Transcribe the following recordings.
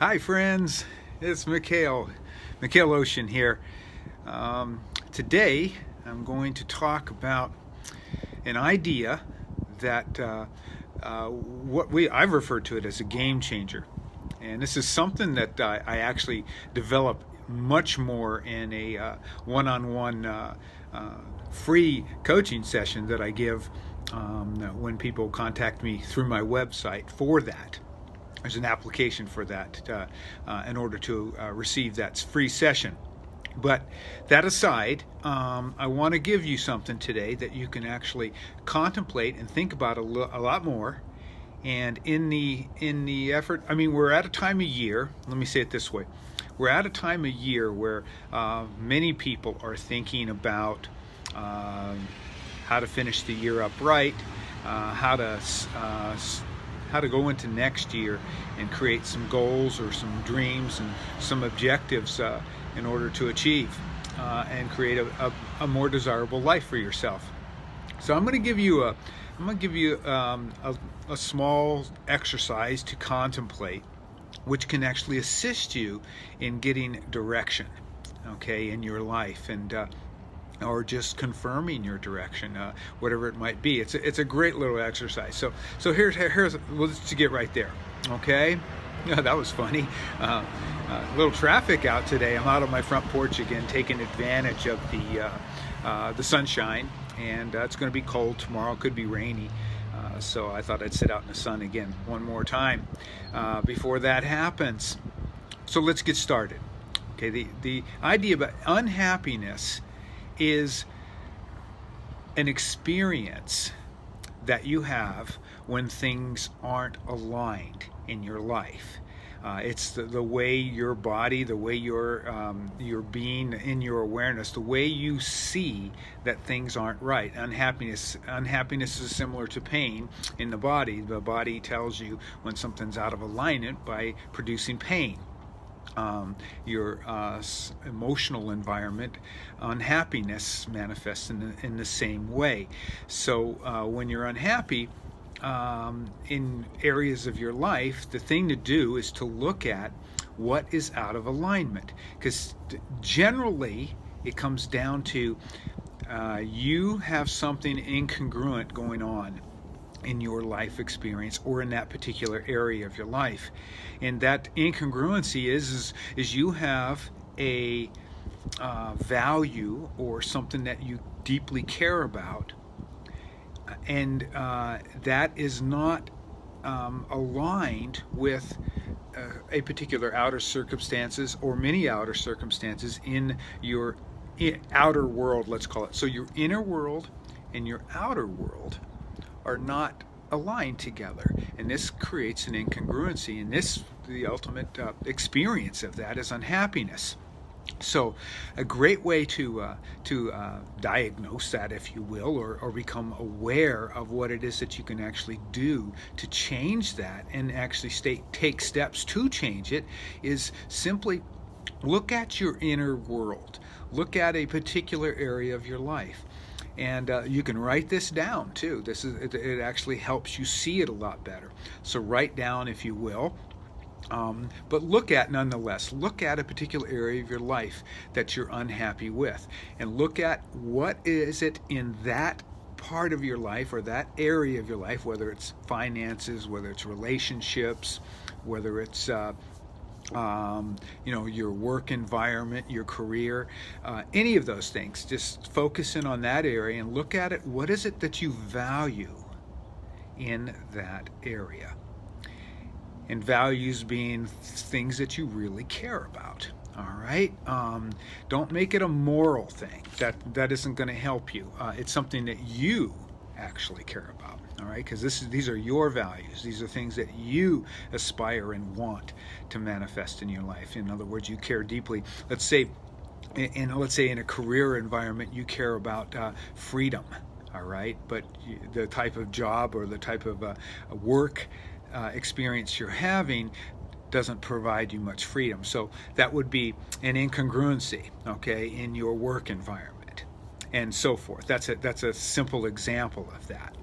Hi, friends. It's Mikhail Ocean here. Today, I'm going to talk about an idea that I've referred to it as a game changer, and this is something that I actually develop much more in a one-on-one free coaching session that I give when people contact me through my website for that. There's an application for that in order to receive that free session. But that aside, I want to give you something today that you can actually contemplate and think about a lot more. And in the effort, we're at a time of year. Let me say it this way: we're at a time of year where many people are thinking about how to finish the year up right, how to go into next year and create some goals or some dreams and some objectives in order to achieve and create a more desirable life for yourself. So I'm going to give you a small exercise to contemplate, which can actually assist you in getting direction, okay, in your life, and or just confirming your direction, whatever it might be. It's a great little exercise. So here's let's get right there. Okay, yeah, that was funny. Little traffic out today. I'm out on my front porch again, taking advantage of the sunshine, and it's going to be cold tomorrow. It could be rainy. So I thought I'd sit out in the sun again one more time before that happens. So let's get started. Okay, the idea about unhappiness is an experience that you have when things aren't aligned in your life. It's the way your body, the way your being, in your awareness, the way you see that things aren't right. Unhappiness is similar to pain in the body. The body tells you when something's out of alignment by producing pain. Your emotional environment, unhappiness manifests in the same way. So when you're unhappy in areas of your life, the thing to do is to look at what is out of alignment, because generally it comes down to you have something incongruent going on in your life experience or in that particular area of your life. And that incongruency is you have a value or something that you deeply care about, and that is not aligned with a particular outer circumstances or many outer circumstances in your outer world, let's call it. So your inner world and your outer world are not aligned together, and this creates an incongruency, and the ultimate experience of that is unhappiness. So a great way to diagnose that, if you will, or become aware of what it is that you can actually do to change that and actually take steps to change it, is simply look at your inner world. Look at a particular area of your life. And you can write this down too. It actually helps you see it a lot better. So write down, if you will. But look at a particular area of your life that you're unhappy with, and look at what is it in that part of your life or that area of your life, whether it's finances, whether it's relationships, whether it's your work environment, your career, any of those things. Just focus in on that area and look at it. What is it that you value in that area? And values being things that you really care about. All right. Don't make it a moral thing. That isn't going to help you. It's something that you actually care about. All right, because these are your values. These are things that you aspire and want to manifest in your life. In other words, you care deeply. Let's say in a career environment, you care about freedom. All right, but the type of job or the type of work experience you're having doesn't provide you much freedom. So that would be an incongruency, okay, in your work environment, and so forth. That's a simple example of that.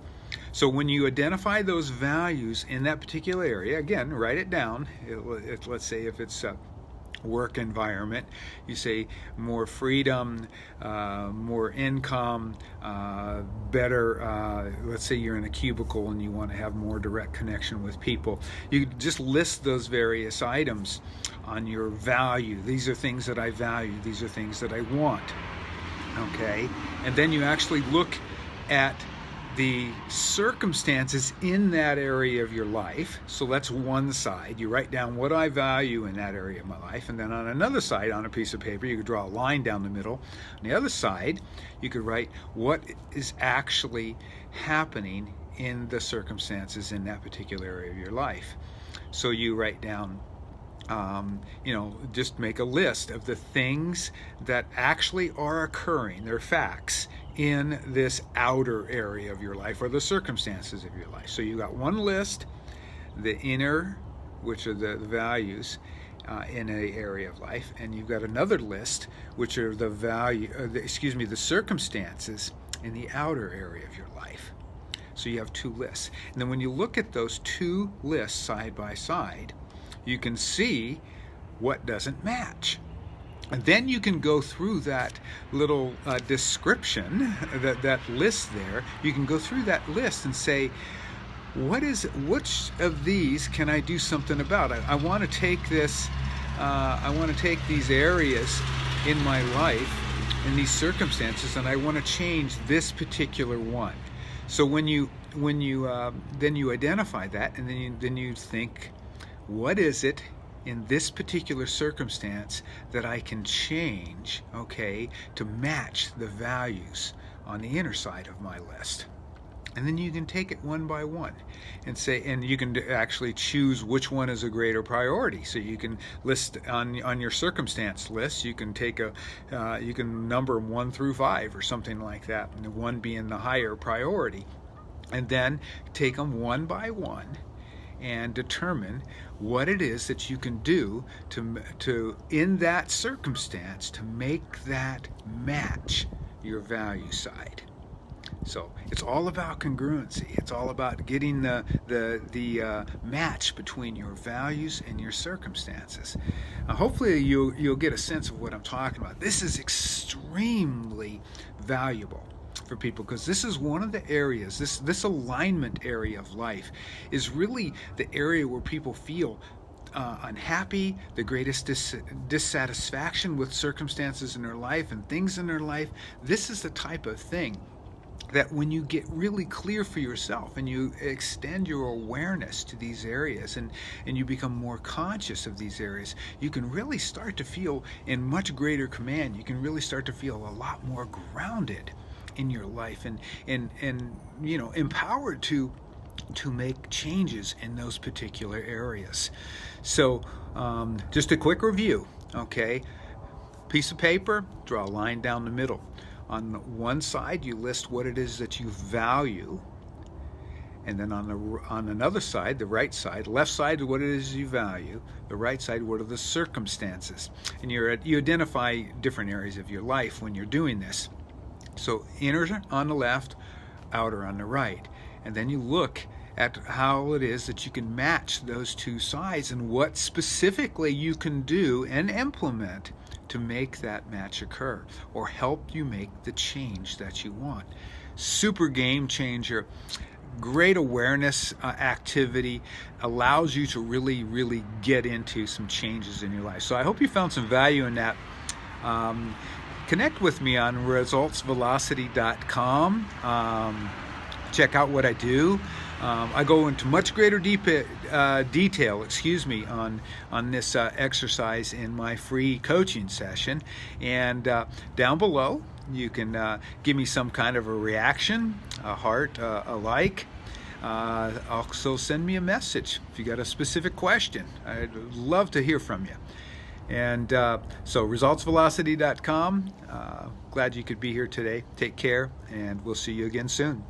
So when you identify those values in that particular area, again, write it down. Let's say if it's work environment, you say more freedom, more income, better, let's say you're in a cubicle and you want to have more direct connection with people. You just list those various items on your value. These are things that I value, these are things that I want. Okay, and then you actually look at the circumstances in that area of your life. So that's one side. You write down what I value in that area of my life, and then on another side, on a piece of paper, you could draw a line down the middle. On the other side, you could write what is actually happening in the circumstances in that particular area of your life. So you write down, just make a list of the things that actually are occurring, they're facts, in this outer area of your life or the circumstances of your life. So you got one list, the inner, which are the values in an area of life, and you've got another list, which are the the circumstances in the outer area of your life. So you have two lists. And then when you look at those two lists side by side, you can see what doesn't match. And then you can go through that little description, that list there. You can go through that list and say, which of these can I do something about? I want to take this, I want to take these areas in my life, in these circumstances, and I want to change this particular one. So when you then you identify that, and then you think, what is it in this particular circumstance that I can change, okay, to match the values on the inner side of my list? And then you can take it one by one and say, and you can actually choose which one is a greater priority. So you can list on your circumstance list, you can take you can number 1 through 5 or something like that, and the 1 being the higher priority. And then take them one by one and determine what it is that you can do to in that circumstance to make that match your value side. So it's all about congruency. It's all about getting the match between your values and your circumstances. Hopefully you'll get a sense of what I'm talking about. This is extremely valuable for people, because this is one of the areas, this alignment area of life is really the area where people feel unhappy, the greatest dissatisfaction with circumstances in their life and things in their life. This is the type of thing that when you get really clear for yourself and you extend your awareness to these areas and you become more conscious of these areas, you can really start to feel in much greater command. You can really start to feel a lot more grounded in your life and empowered to make changes in those particular areas. So just a quick review, okay? Piece of paper, draw a line down the middle. On one side, you list what it is that you value, and then on another side, the right side, left side, what it is you value, the right side, what are the circumstances, and you identify different areas of your life when you're doing this. So inner on the left, outer on the right, and then you look at how it is that you can match those two sides and what specifically you can do and implement to make that match occur or help you make the change that you want. Super game changer. Great awareness activity, allows you to really get into some changes in your life. So I hope you found some value in that. Connect with me on resultsvelocity.com. Check out what I do. I go into much greater detail, on this exercise in my free coaching session. And down below, you can give me some kind of a reaction, a heart, a like. Also send me a message if you got a specific question. I'd love to hear from you. And so resultsvelocity.com. Glad you could be here today. Take care, and we'll see you again soon.